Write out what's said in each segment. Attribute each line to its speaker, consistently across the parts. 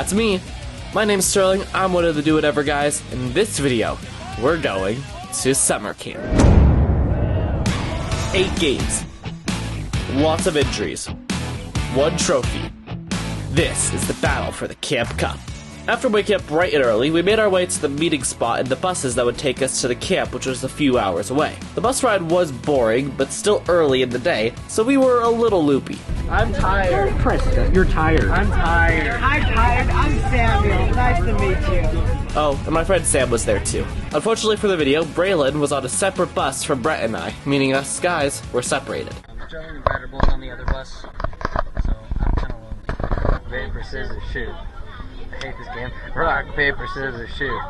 Speaker 1: That's me. My name's Sterling, I'm one of the do-whatever guys. In this video, we're going to summer camp. 8 games. Lots of injuries. 1 trophy. This is the battle for the Camp Cup. After waking up bright and early, we made our way to the meeting spot in the buses that would take us to the camp, which was a few hours away. The bus ride was boring, but still early in the day, so we were a little loopy.
Speaker 2: I'm tired.
Speaker 3: Preston, you're tired.
Speaker 2: I'm tired. I'm tired. I'm Samuel. Nice to meet you.
Speaker 1: Oh, and my friend Sam was there too. Unfortunately for the video, Braylon was on a separate bus from Brett and I, meaning us guys were separated.
Speaker 4: Joey and Brett are both on the other bus, so I'm kind of lonely. Paper, scissors, shoot. I hate this game. Rock, paper, scissors, shoot.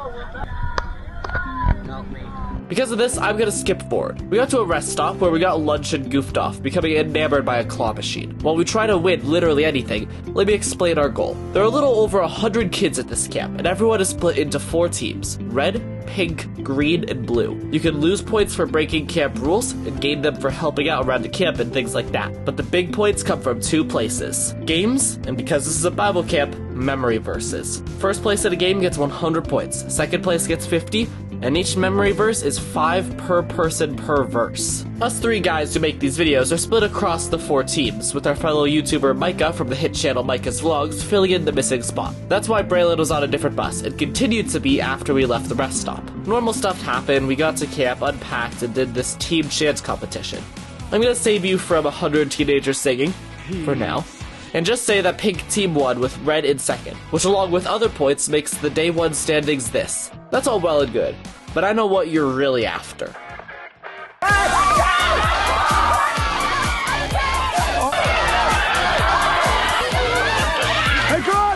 Speaker 4: Help me.
Speaker 1: Because of this, I'm gonna skip forward. We got to a rest stop where we got lunch and goofed off, becoming enamored by a claw machine. While we try to win literally anything, let me explain our goal. There are a little over 100 kids at this camp, and everyone is split into 4 teams: red, pink, green, and blue. You can lose points for breaking camp rules, and gain them for helping out around the camp and things like that. But the big points come from 2 places: games, and because this is a Bible camp, memory verses. First place at a game gets 100 points, second place gets 50, and each memory verse is 5 per person per verse. Us 3 guys who make these videos are split across the 4 teams, with our fellow YouTuber Micah from the hit channel Micah's Vlogs filling in the missing spot. That's why Braylon was on a different bus, and continued to be after we left the rest stop. Normal stuff happened, we got to camp, unpacked, and did this team chant competition. I'm gonna save you from 100 teenagers singing, for now, and just say that pink team won with red in second, which along with other points makes the day 1 standings this. That's all well and good, but I know what you're really after.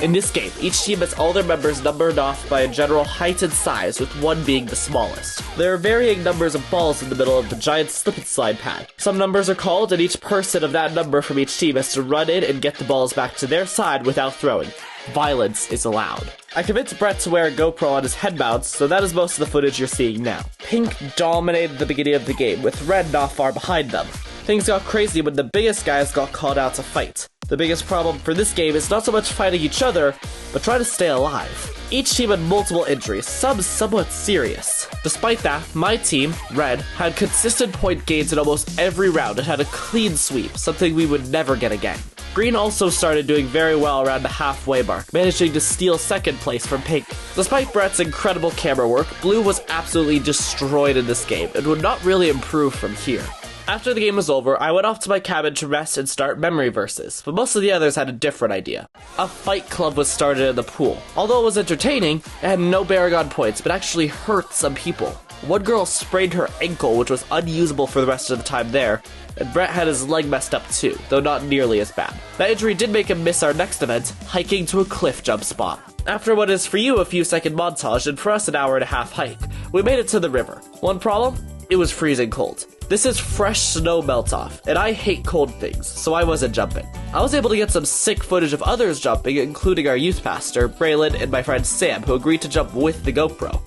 Speaker 1: In this game, each team has all their members numbered off by a general height and size, with 1 being the smallest. There are varying numbers of balls in the middle of the giant slip and slide pad. Some numbers are called, and each person of that number from each team has to run in and get the balls back to their side without throwing. Violence is allowed. I convinced Brett to wear a GoPro on his head mounts, so that is most of the footage you're seeing now. Pink dominated the beginning of the game, with red not far behind them. Things got crazy when the biggest guys got called out to fight. The biggest problem for this game is not so much fighting each other, but trying to stay alive. Each team had multiple injuries, some somewhat serious. Despite that, my team, Red, had consistent point gains in almost every round and had a clean sweep, something we would never get again. Green also started doing very well around the halfway mark, managing to steal second place from Pink. Despite Brett's incredible camera work, Blue was absolutely destroyed in this game and would not really improve from here. After the game was over, I went off to my cabin to rest and start memory verses, but most of the others had a different idea. A fight club was started in the pool. Although it was entertaining, it had no bearing on points, but actually hurt some people. One girl sprained her ankle, which was unusable for the rest of the time there, and Brett had his leg messed up too, though not nearly as bad. That injury did make him miss our next event, hiking to a cliff jump spot. After what is for you a few second montage, and for us an hour-and-a-half hike, we made it to the river. One problem? It was freezing cold. This is fresh snow melt off, and I hate cold things, so I wasn't jumping. I was able to get some sick footage of others jumping, including our youth pastor, Braylon, and my friend Sam, who agreed to jump with the GoPro.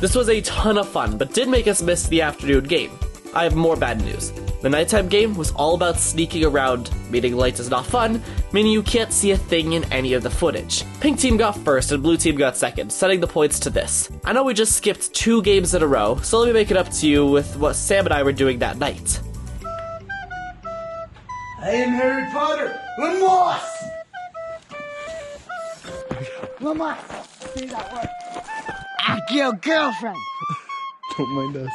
Speaker 1: This was a ton of fun, but did make us miss the afternoon game. I have more bad news. The nighttime game was all about sneaking around, meaning light is not fun, meaning you can't see a thing in any of the footage. Pink team got first and blue team got second, setting the points to this. I know we just skipped 2 games in a row, so let me make it up to you with what Sam and I were doing that night.
Speaker 2: I am Harry Potter. Lamont! Lamont! Say that word. Your girlfriend.
Speaker 3: Don't mind us.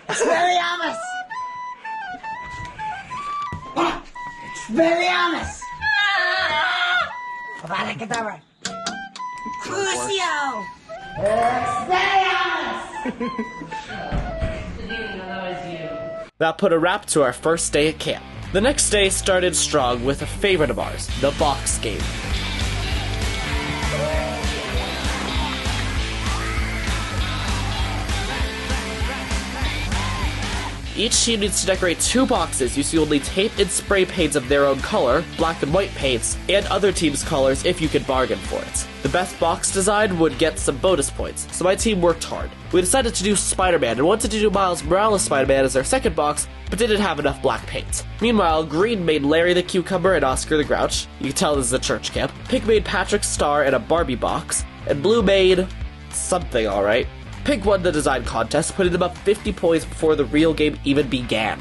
Speaker 2: Expelliarmus! Expelliarmus! Avada Kedavra! Crucio! Expelliarmus!
Speaker 1: That put a wrap to our first day at camp. The next day started strong with a favorite of ours, the box game. Each team needs to decorate 2 boxes using only tape and spray paints of their own color, black and white paints, and other teams' colors if you could bargain for it. The best box design would get some bonus points, so my team worked hard. We decided to do Spider-Man and wanted to do Miles Morales Spider-Man as our second box, but didn't have enough black paint. Meanwhile, Green made Larry the Cucumber and Oscar the Grouch. You can tell this is a church camp. Pink made Patrick Star and a Barbie box, and Blue made something alright. Pink won the design contest, putting them up 50 points before the real game even began.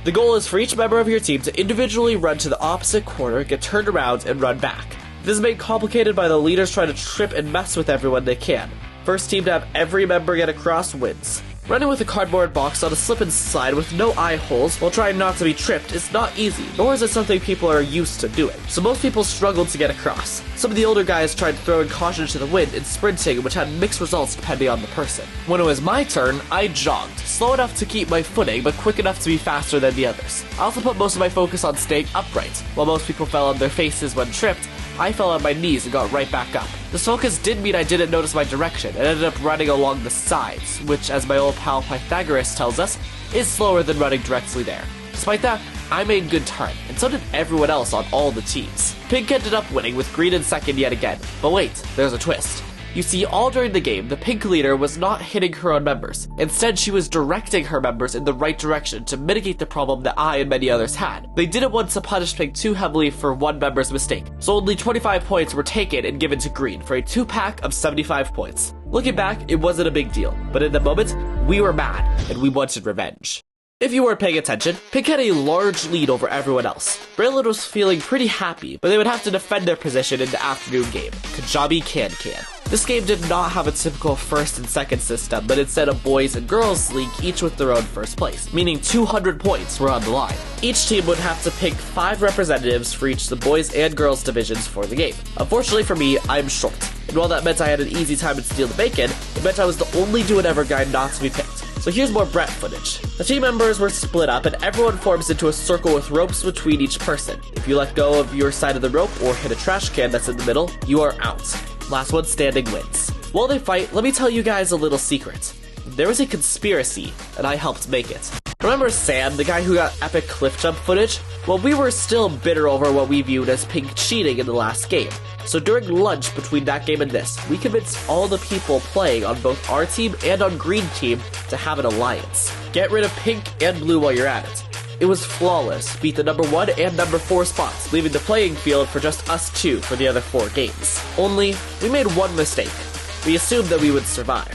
Speaker 1: The goal is for each member of your team to individually run to the opposite corner, get turned around, and run back. This is made complicated by the leaders trying to trip and mess with everyone they can. First team to have every member get across wins. Running with a cardboard box on a slip and slide with no eye holes while trying not to be tripped is not easy, nor is it something people are used to doing, so most people struggled to get across. Some of the older guys tried throwing caution to the wind and sprinting, which had mixed results depending on the person. When it was my turn, I jogged, slow enough to keep my footing, but quick enough to be faster than the others. I also put most of my focus on staying upright. While most people fell on their faces when tripped, I fell on my knees and got right back up. This focus did mean I didn't notice my direction and ended up running along the sides, which, as my old pal Pythagoras tells us, is slower than running directly there. Despite that, I made good time, and so did everyone else on all the teams. Pink ended up winning with Green in second yet again, but wait, there's a twist. You see, all during the game, the Pink leader was not hitting her own members. Instead, she was directing her members in the right direction to mitigate the problem that I and many others had. They didn't want to punish Pink too heavily for one member's mistake, so only 25 points were taken and given to Green for a 2-pack of 75 points. Looking back, it wasn't a big deal, but in the moment, we were mad, and we wanted revenge. If you weren't paying attention, Pink had a large lead over everyone else. Braylon was feeling pretty happy, but they would have to defend their position in the afternoon game, Kajabi Can-Can. This game did not have a typical first and second system, but instead a boys and girls league, each with their own first place, meaning 200 points were on the line. Each team would have to pick 5 representatives for each the boys and girls divisions for the game. Unfortunately for me, I'm short, and while that meant I had an easy time in Steal the Bacon, it meant I was the only do it ever guy not to be picked. So here's more Brett footage. The team members were split up and everyone forms into a circle with ropes between each person. If you let go of your side of the rope or hit a trash can that's in the middle, you are out. Last one standing wins. While they fight, let me tell you guys a little secret. There was a conspiracy, and I helped make it. Remember Sam, the guy who got epic cliff jump footage? Well, we were still bitter over what we viewed as Pink cheating in the last game. So during lunch between that game and this, we convinced all the people playing on both our team and on Green team to have an alliance. Get rid of Pink and Blue while you're at it. It was flawless, beat the number 1 and number 4 spots, leaving the playing field for just us 2 for the other 4 games. Only, we made one mistake. We assumed that we would survive.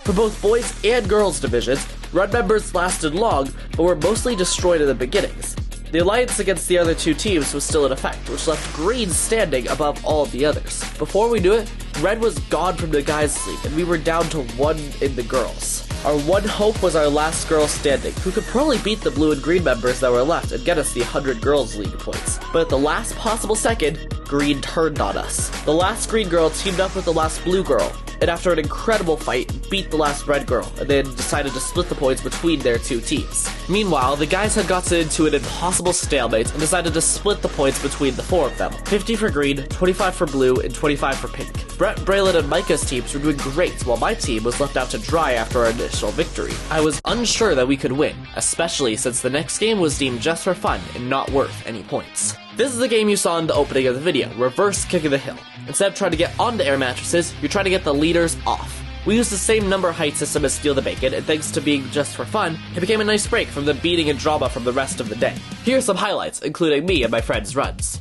Speaker 1: For both boys and girls divisions, run members lasted long, but were mostly destroyed in the beginnings. The alliance against the other 2 teams was still in effect, which left Green standing above all the others. Before we knew it, Red was gone from the guys' league, and we were down to 1 in the girls. Our one hope was our last girl standing, who could probably beat the blue and green members that were left and get us the 100 girls league points. But at the last possible second, Green turned on us. The last green girl teamed up with the last blue girl, and after an incredible fight, beat the last red girl, and then decided to split the points between their 2 teams. Meanwhile, the guys had gotten into an impossible stalemate and decided to split the points between the 4 of them. 50 for green, 25 for blue, and 25 for pink. Brett, Braylon, and Micah's teams were doing great, while my team was left out to dry after our initial victory. I was unsure that we could win, especially since the next game was deemed just for fun and not worth any points. This is the game you saw in the opening of the video, Reverse Kick of the Hill. Instead of trying to get onto air mattresses, you're trying to get the leaders off. We used the same number height system as Steal the Bacon, and thanks to being just for fun, it became a nice break from the beating and drama from the rest of the day. Here are some highlights, including me and my friends' runs.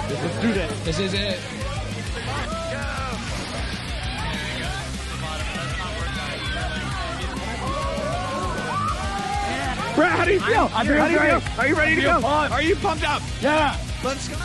Speaker 3: Let's do this.
Speaker 5: This is it.
Speaker 3: Brett, how do you feel? Are you ready to go?
Speaker 5: Are you pumped up?
Speaker 3: Yeah.
Speaker 5: Let's go.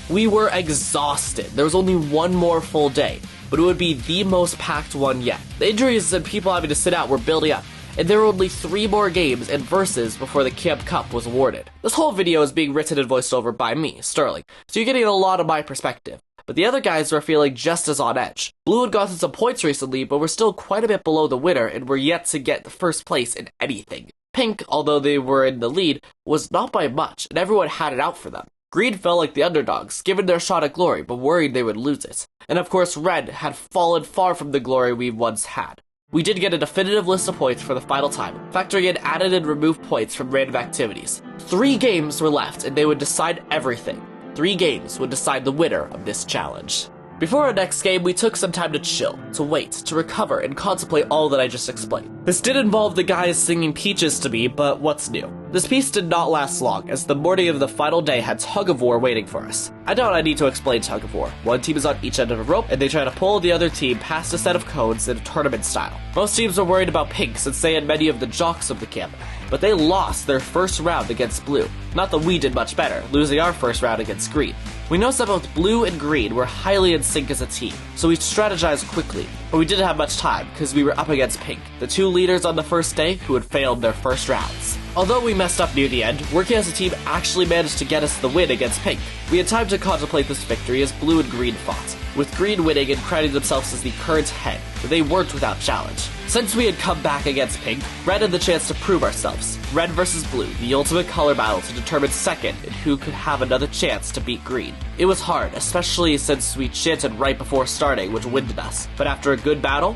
Speaker 1: We were exhausted. There was only one more full day, but it would be the most packed one yet. The injuries and people having to sit out were building up, and there were only 3 more games and verses before the Camp Cup was awarded. This whole video is being written and voiced over by me, Sterling, so you're getting a lot of my perspective. But the other guys were feeling just as on edge. Blue had gotten some points recently, but were still quite a bit below the winner and were yet to get the first place in anything. Pink, although they were in the lead, was not by much, and everyone had it out for them. Green felt like the underdogs, given their shot at glory, but worried they would lose it. And of course, Red had fallen far from the glory we once had. We did get a definitive list of points for the final time, factoring in added and removed points from random activities. 3 games were left, and they would decide everything. 3 games would decide the winner of this challenge. Before our next game, we took some time to chill, to wait, to recover, and contemplate all that I just explained. This did involve the guys singing Peaches to me, but what's new? This piece did not last long, as the morning of the final day had Tug of War waiting for us. I doubt I need to explain Tug of War. One team is on each end of a rope, and they try to pull the other team past a set of cones in a tournament style. Most teams are worried about Pink, since they had many of the jocks of the camp, but they lost their first round against Blue. Not that we did much better, losing our first round against Green. We noticed that both Blue and Green were highly in sync as a team, so we strategized quickly, but we didn't have much time because we were up against Pink, the 2 leaders on the first day who had failed their first rounds. Although we messed up near the end, working as a team actually managed to get us the win against Pink. We had time to contemplate this victory as Blue and Green fought, with Green winning and crowning themselves as the current head, but they weren't without challenge. Since we had come back against Pink, Red had the chance to prove ourselves. Red versus Blue, the ultimate color battle to determine second and who could have another chance to beat Green. It was hard, especially since we chanted right before starting, which winded us, but after a good battle,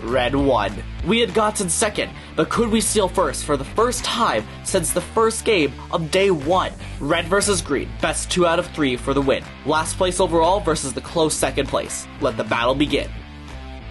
Speaker 1: Red won. We had gotten second, but could we steal first for the first time since the first game of day 1? Red versus Green, best 2 out of 3 for the win. Last place overall versus the close second place. Let the battle begin.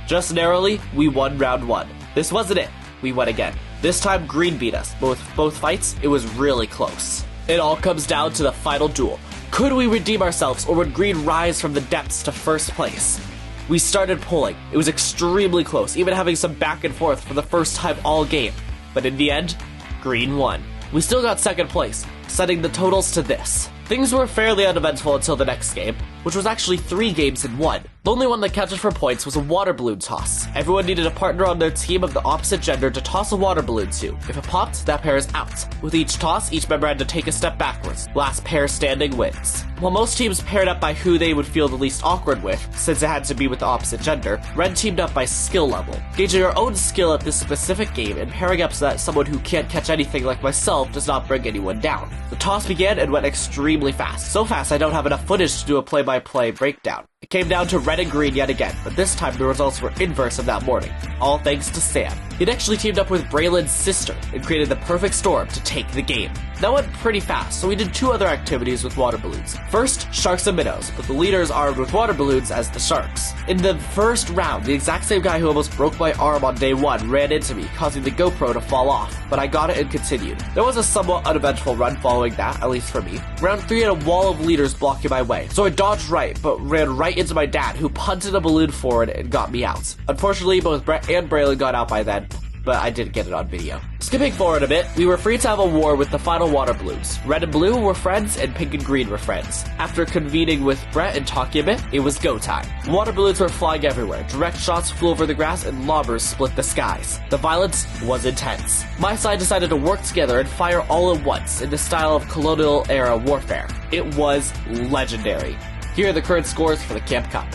Speaker 1: Just narrowly, we won round 1. This wasn't it. We won again. This time Green beat us, but with both fights, it was really close. It all comes down to the final duel. Could we redeem ourselves, or would Green rise from the depths to first place? We started pulling. It was extremely close, even having some back and forth for the first time all game. But in the end, Green won. We still got second place, setting the totals to this. Things were fairly uneventful until the next game, which was actually 3 games in 1. The only one that counted for points was a water balloon toss. Everyone needed a partner on their team of the opposite gender to toss a water balloon to. If it popped, that pair is out. With each toss, each member had to take a step backwards. Last pair standing wins. While most teams paired up by who they would feel the least awkward with, since it had to be with the opposite gender, Red teamed up by skill level, gauging our own skill at this specific game and pairing up so that someone who can't catch anything like myself does not bring anyone down. The toss began and went extremely fast. So fast I don't have enough footage to do a play-by-play breakdown. It came down to Red and Green yet again, but this time the results were inverse of that morning, all thanks to Sam. He'd actually teamed up with Braylon's sister and created the perfect storm to take the game. That went pretty fast, so we did 2 other activities with water balloons. First, sharks and minnows, but the leaders armed with water balloons as the sharks. In the first round, the exact same guy who almost broke my arm on day 1 ran into me, causing the GoPro to fall off, but I got it and continued. There was a somewhat uneventful run following that, at least for me. Round 3 had a wall of leaders blocking my way, so I dodged right, but ran right into my dad, who punted a balloon forward and got me out. Unfortunately, both Brett and Braylon got out by then, but I did get it on video. Skipping forward a bit, we were free to have a war with the final water balloons. Red and Blue were friends, and Pink and Green were friends. After convening with Brett and talking a bit, it was go time. Water balloons were flying everywhere, direct shots flew over the grass, and lobbers split the skies. The violence was intense. My side decided to work together and fire all at once in the style of colonial-era warfare. It was legendary. Here are the current scores for the Camp Cup.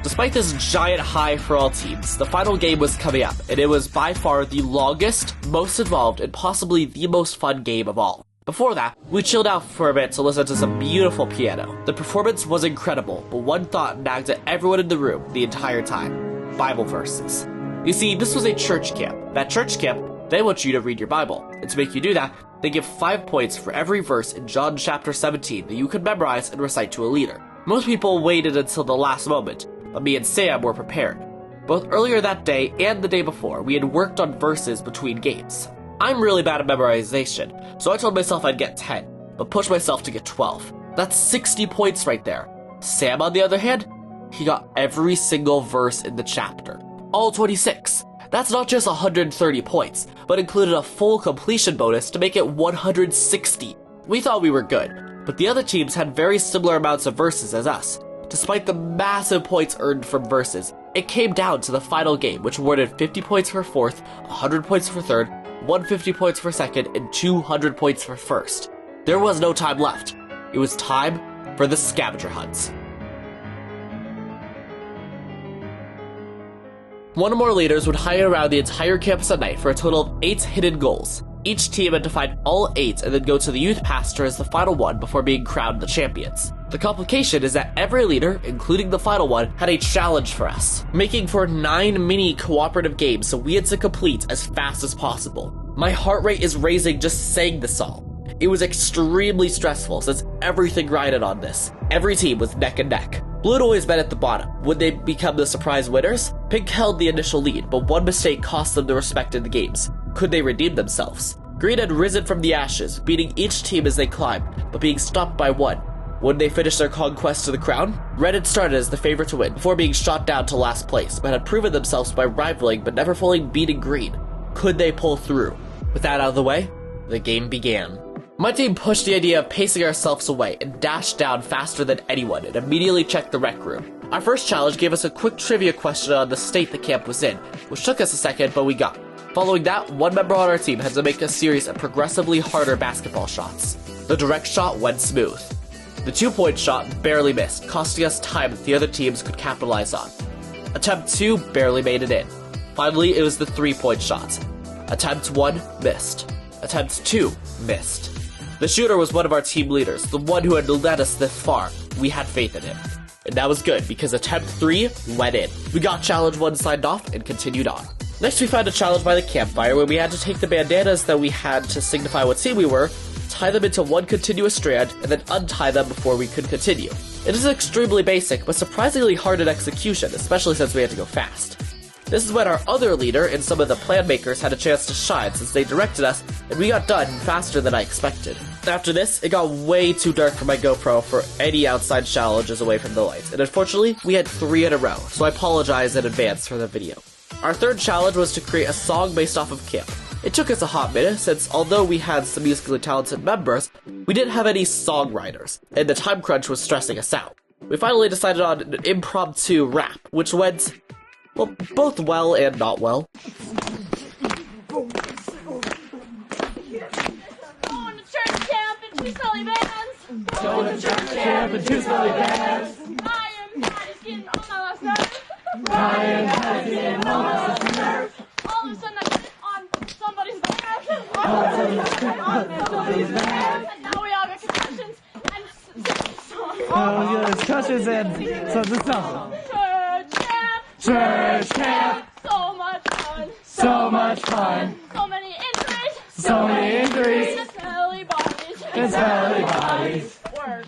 Speaker 1: Despite this giant high for all teams, the final game was coming up, and it was by far the longest, most involved, and possibly the most fun game of all. Before that, we chilled out for a bit to listen to some beautiful piano. The performance was incredible, but one thought nagged at everyone in the room the entire time: Bible verses. You see, this was a church camp. That church camp, they want you to read your Bible, and to make you do that, they give 5 points for every verse in John chapter 17 that you could memorize and recite to a leader. Most people waited until the last moment, but me and Sam were prepared. Both earlier that day and the day before, we had worked on verses between games. I'm really bad at memorization, so I told myself I'd get 10, but pushed myself to get 12. That's 60 points right there. Sam, on the other hand, he got every single verse in the chapter. All 26. That's not just 130 points, but included a full completion bonus to make it 160. We thought we were good, but the other teams had very similar amounts of verses as us. Despite the massive points earned from verses, it came down to the final game, which awarded 50 points for 4th, 100 points for 3rd, 150 points for second, and 200 points for first. There was no time left. It was time for the Scavenger Hunts. One or more leaders would hide around the entire campus at night for a total of 8 hidden goals. Each team had to find all 8 and then go to the youth pastor as the final one before being crowned the champions. The complication is that every leader, including the final one, had a challenge for us, making for 9 mini cooperative games so we had to complete as fast as possible. My heart rate is raising just saying this all. It was extremely stressful since everything rided on this. Every team was neck and neck. Blue had always been at the bottom. Would they become the surprise winners? Pink held the initial lead, but one mistake cost them the respect in the games. Could they redeem themselves? Green had risen from the ashes, beating each team as they climbed, but being stopped by one. Would they finish their conquest to the crown? Red had started as the favorite to win, before being shot down to last place, but had proven themselves by rivaling but never fully beating Green. Could they pull through? With that out of the way, the game began. My team pushed the idea of pacing ourselves away and dashed down faster than anyone and immediately checked the rec room. Our first challenge gave us a quick trivia question on the state the camp was in, which took us a second, but we got. Following that, one member on our team had to make a series of progressively harder basketball shots. The direct shot went smooth. The 2-point shot barely missed, costing us time that the other teams could capitalize on. Attempt 2 barely made it in. Finally, it was the 3-point shot. Attempt 1 missed. Attempt 2 missed. The shooter was one of our team leaders, the one who had led us this far. We had faith in him. And that was good, because attempt 3 went in. We got challenge 1 signed off and continued on. Next we found a challenge by the campfire where we had to take the bandanas that we had to signify what team we were, tie them into one continuous strand, and then untie them before we could continue. It is extremely basic, but surprisingly hard in execution, especially since we had to go fast. This is when our other leader and some of the plan makers had a chance to shine since they directed us, and we got done faster than I expected. After this, it got way too dark for my GoPro for any outside challenges away from the lights, and unfortunately, we had 3 in a row, so I apologize in advance for the video. Our third challenge was to create a song based off of camp. It took us a hot minute since although we had some musically talented members, we didn't have any songwriters, and the time crunch was stressing us out. We finally decided on an impromptu rap, which went, well, both well and not well.
Speaker 5: Going to church camp in 2 silly bands.
Speaker 3: Going to church camp in 2 silly bands.
Speaker 5: I am getting on my last nerve.
Speaker 3: I am getting on my last nerve.
Speaker 5: All of a sudden I get on somebody's nerve.
Speaker 3: All of a sudden I get on somebody's nerve.
Speaker 5: And now we all got concussions and songs.
Speaker 3: Oh, yeah, concussions and something.
Speaker 5: Church camp.
Speaker 3: Church camp.
Speaker 5: So much fun.
Speaker 3: So much fun.
Speaker 5: So many injuries.
Speaker 3: So many injuries.
Speaker 5: Just belly bodies.
Speaker 3: It's belly bodies.
Speaker 5: Word.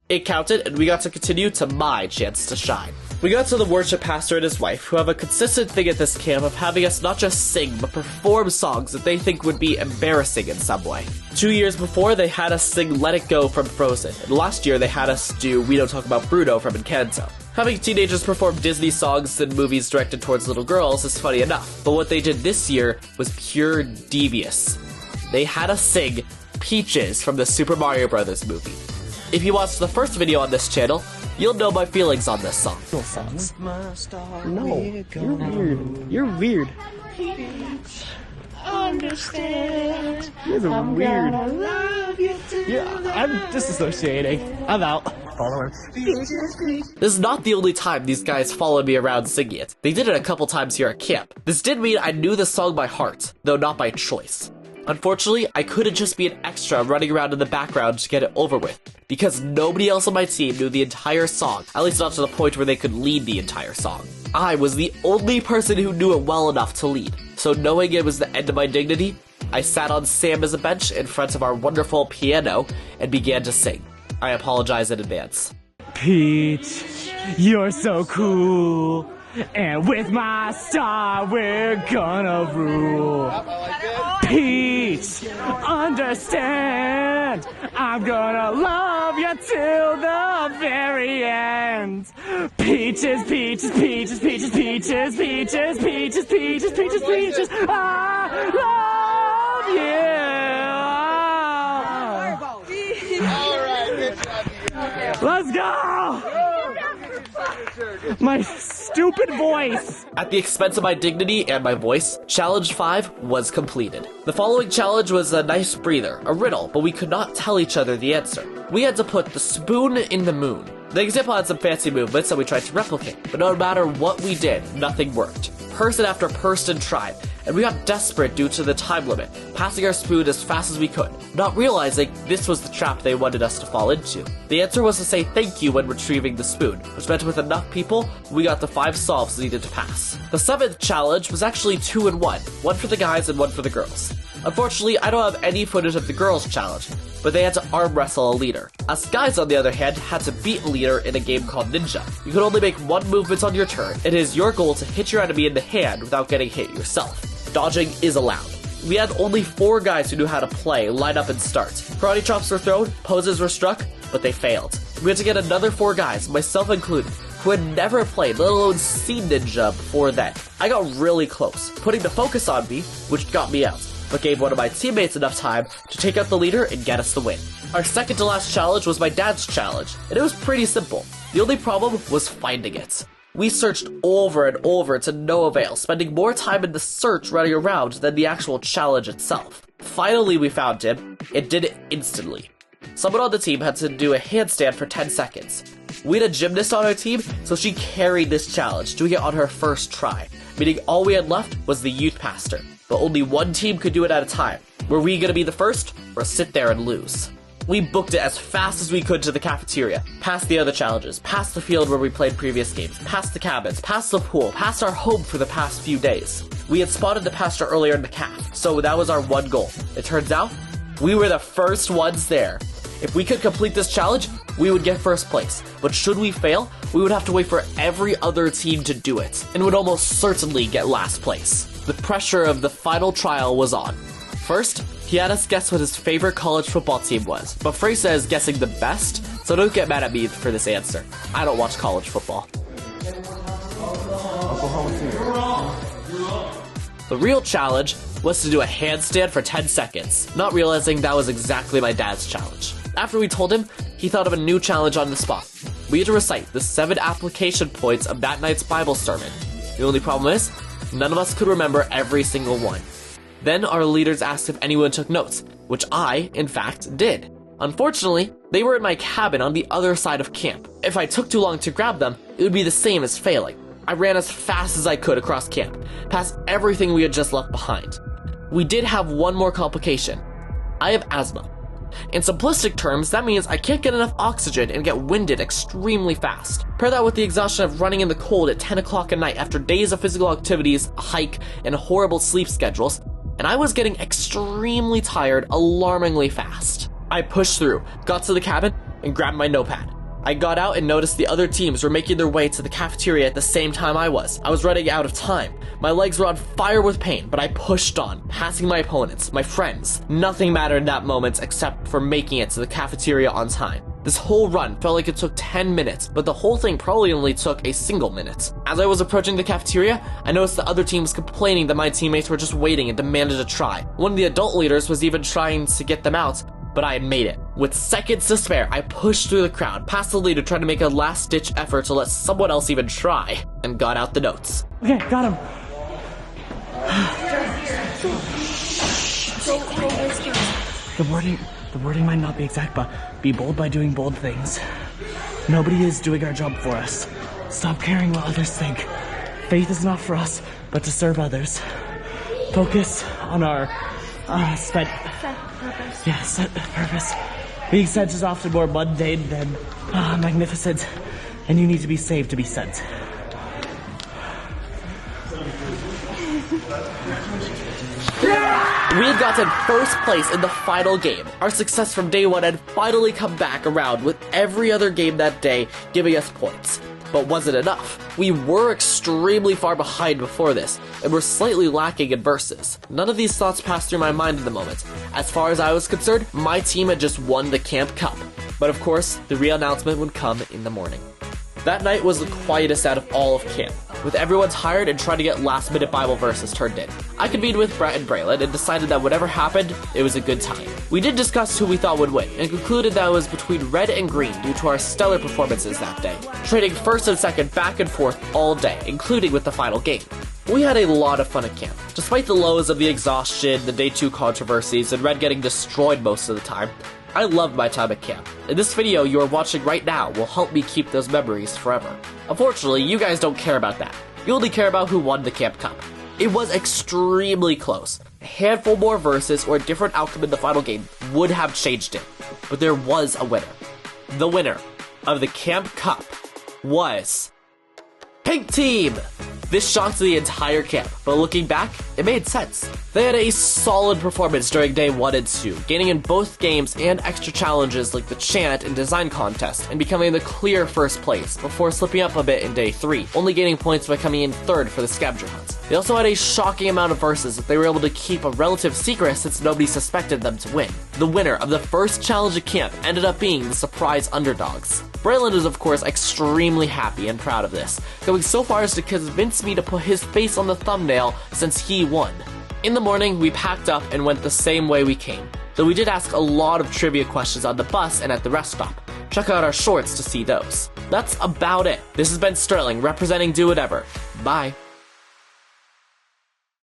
Speaker 1: It counted, and we got to continue to my chance to shine. We got to the worship pastor and his wife, who have a consistent thing at this camp of having us not just sing, but perform songs that they think would be embarrassing in some way. 2 years before, they had us sing Let It Go from Frozen, and last year they had us do We Don't Talk About Bruno from Encanto. Having teenagers perform Disney songs in movies directed towards little girls is funny enough, but what they did this year was pure devious. They had us sing Peaches from the Super Mario Bros. Movie. If you watched the first video on this channel, you'll know my feelings on this song.
Speaker 6: No, you're weird. You're weird.
Speaker 2: Understand.
Speaker 6: You guys are
Speaker 2: I'm
Speaker 6: weird.
Speaker 2: gonna love you till
Speaker 6: Yeah, I'm disassociating. I'm out.
Speaker 1: This is not the only time these guys followed me around singing it. They did it a couple times here at camp. This did mean I knew the song by heart, though not by choice. Unfortunately, I couldn't just be an extra running around in the background to get it over with, because nobody else on my team knew the entire song, at least not to the point where they could lead the entire song. I was the only person who knew it well enough to lead, so knowing it was the end of my dignity, I sat on Sam as a bench in front of our wonderful piano and began to sing. I apologize in advance.
Speaker 6: Peach, you're so cool. And with my star, we're gonna rule. Peach, understand. I'm gonna love you till the very end. Peaches, peaches, peaches, peaches, peaches, peaches, peaches, peaches, peaches, peaches. I love you.
Speaker 3: All right, good job.
Speaker 6: Let's go. My stupid stupid voice.
Speaker 1: At the expense of my dignity and my voice, Challenge 5 was completed. The following challenge was a nice breather, a riddle, but we could not tell each other the answer. We had to put the spoon in the moon. The example had some fancy movements that we tried to replicate, but no matter what we did, nothing worked. Person after person tried, and we got desperate due to the time limit, passing our spoon as fast as we could, not realizing this was the trap they wanted us to fall into. The answer was to say thank you when retrieving the spoon, which meant with enough people, we got the 5 solves needed to pass. The 7th challenge was actually 2 in 1, one for the guys and one for the girls. Unfortunately, I don't have any footage of the girls' challenge, but they had to arm wrestle a leader. Us guys, on the other hand, had to beat a leader in a game called Ninja. You can only make one movement on your turn. It is your goal to hit your enemy in the hand without getting hit yourself. Dodging is allowed. We had only 4 guys who knew how to play, line up, and start. Karate chops were thrown, poses were struck, but they failed. We had to get another 4 guys, myself included, who had never played, let alone seen Ninja before then. I got really close, putting the focus on me, which got me out, but gave one of my teammates enough time to take out the leader and get us the win. Our second to last challenge was my dad's challenge, and it was pretty simple. The only problem was finding it. We searched over and over to no avail, spending more time in the search running around than the actual challenge itself. Finally, we found him, and did it instantly. Someone on the team had to do a handstand for 10 seconds. We had a gymnast on our team, so she carried this challenge, doing it on her first try, meaning all we had left was the youth pastor. But only one team could do it at a time. Were we gonna be the first, or sit there and lose? We booked it as fast as we could to the cafeteria, past the other challenges, past the field where we played previous games, past the cabins, past the pool, past our home for the past few days. We had spotted the pastor earlier in the caf, so that was our one goal. It turns out, we were the first ones there. If we could complete this challenge, we would get first place. But should we fail, we would have to wait for every other team to do it, and would almost certainly get last place. The pressure of the final trial was on. First, he had us guess what his favorite college football team was, but Freysa is guessing the best, so don't get mad at me for this answer. I don't watch college football. The real challenge was to do a handstand for 10 seconds, not realizing that was exactly my dad's challenge. After we told him, he thought of a new challenge on the spot. We had to recite the 7 application points of that night's Bible sermon. The only problem is, none of us could remember every single one. Then our leaders asked if anyone took notes, which I, in fact, did. Unfortunately, they were in my cabin on the other side of camp. If I took too long to grab them, it would be the same as failing. I ran as fast as I could across camp, past everything we had just left behind. We did have one more complication. I have asthma. In simplistic terms, that means I can't get enough oxygen and get winded extremely fast. Pair that with the exhaustion of running in the cold at 10 o'clock at night after days of physical activities, a hike, and horrible sleep schedules, and I was getting extremely tired alarmingly fast. I pushed through, got to the cabin, and grabbed my notepad. I got out and noticed the other teams were making their way to the cafeteria at the same time I was. I was running out of time. My legs were on fire with pain, but I pushed on, passing my opponents, my friends. Nothing mattered in that moment except for making it to the cafeteria on time. This whole run felt like it took 10 minutes, but the whole thing probably only took a single minute. As I was approaching the cafeteria, I noticed the other team was complaining that my teammates were just waiting and demanded a try. One of the adult leaders was even trying to get them out, but I had made it. With seconds to spare, I pushed through the crowd, past the leader trying to make a last-ditch effort to let someone else even try, and got out the notes.
Speaker 6: Okay, got him. The wording might not be exact, but be bold by doing bold things. Nobody is doing our job for us. Stop caring what others think. Faith is not for us, but to serve others. Focus on our set purpose. Yeah, set purpose. Being sent is often more mundane than magnificent, and you need to be saved to be sent.
Speaker 1: We had gotten first place in the final game. Our success from day one had finally come back around, with every other game that day giving us points. But was it enough? We were extremely far behind before this, and were slightly lacking in verses. None of these thoughts passed through my mind at the moment. As far as I was concerned, my team had just won the Camp Cup. But of course, the real announcement would come in the morning. That night was the quietest out of all of camp, with everyone tired and trying to get last-minute Bible verses turned in. I convened with Brett and Braylon and decided that whatever happened, it was a good time. We did discuss who we thought would win, and concluded that it was between red and green due to our stellar performances that day, trading first and second back and forth all day, including with the final game. We had a lot of fun at camp. Despite the lows of the exhaustion, the day 2 controversies, and red getting destroyed most of the time, I loved my time at camp. And this video you are watching right now will help me keep those memories forever. Unfortunately, you guys don't care about that. You only care about who won the Camp Cup. It was extremely close. A handful more verses or a different outcome in the final game would have changed it. But there was a winner. The winner of the Camp Cup was Pink Team! This shocked the entire camp, but looking back, it made sense. They had a solid performance during day 1 and 2, gaining in both games and extra challenges like the chant and design contest, and becoming the clear first place, before slipping up a bit in day 3, only gaining points by coming in 3rd for the Scavenger Hunt. They also had a shocking amount of verses that they were able to keep a relative secret since nobody suspected them to win. The winner of the first challenge at camp ended up being the surprise underdogs. Braylon is of course extremely happy and proud of this, going so far as to convince me to put his face on the thumbnail since he won. In the morning, we packed up and went the same way we came, though we did ask a lot of trivia questions on the bus and at the rest stop. Check out our shorts to see those. That's about it. This has been Sterling representing Do Whatever. Bye.